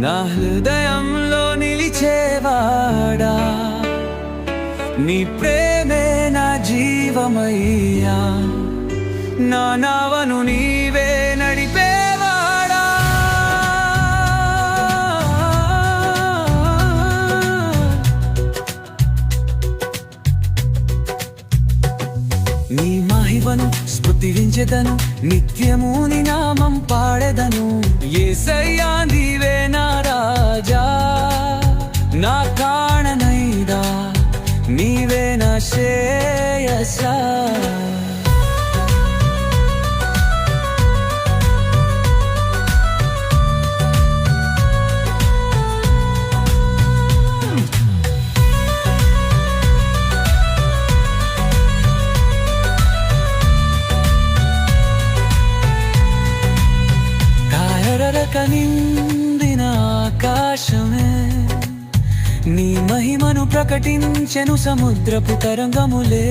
నా హృదయంలో నిలిచేవాడా, నీ ప్రేమే నా జీవమయ్యా, నా నావను నీవే నడిపేవాడా. నీ మహిమను స్తుతించెదను, నిత్యము నీ నామం పాడెదను. యేసయ్యా నీవే నా రాజా, నా ప్రాణనైనా నీవే నా శ్రేయసా. నిందిన ఆకాశమే నీ మహిమను ప్రకటించెను, సముద్రపు తరంగములే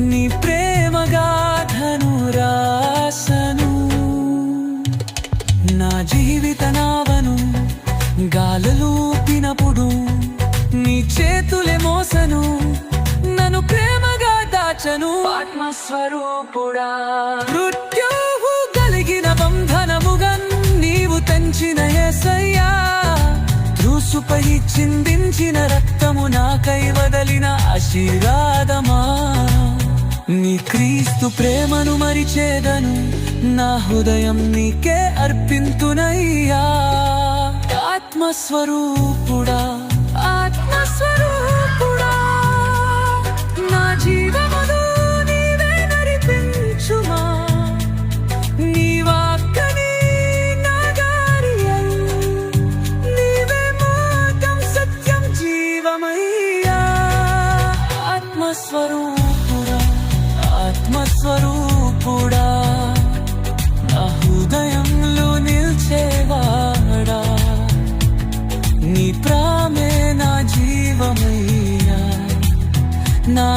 నీ ప్రేమ గాథను రాసను. నా జీవిత నావను గాలులూపినప్పుడు నీ చేతులే మోసను, నన్ను ప్రేమగా దాచను. ఆత్మస్వరూపుడా, మృత్యువు కలిగిన బంధనముగా నీవు తెంచిన యేసయ్యా, త్రూసుపై చిందించిన రక్తము నాకై వదలిన ఆశీర్వాదమా. నీ క్రీస్తు ప్రేమను మరిచేదను, నా హృదయం నీకే అర్పింతునయ్యా. ఆత్మస్వరూపుడా, ఆత్మస్వరూపుడా, నా జీవమును నీవే నడిపించుమా. నీ వాక్కని నా గారియల్, నీవే మార్గం సత్యం జీవమయ్యా. ఆత్మస్వరూపుడా, ఆత్మస్వరూపుడా, నా హృదయంలో నిల్చేవాడా, నీ ప్రేమే నా జీవమయ్యా, నా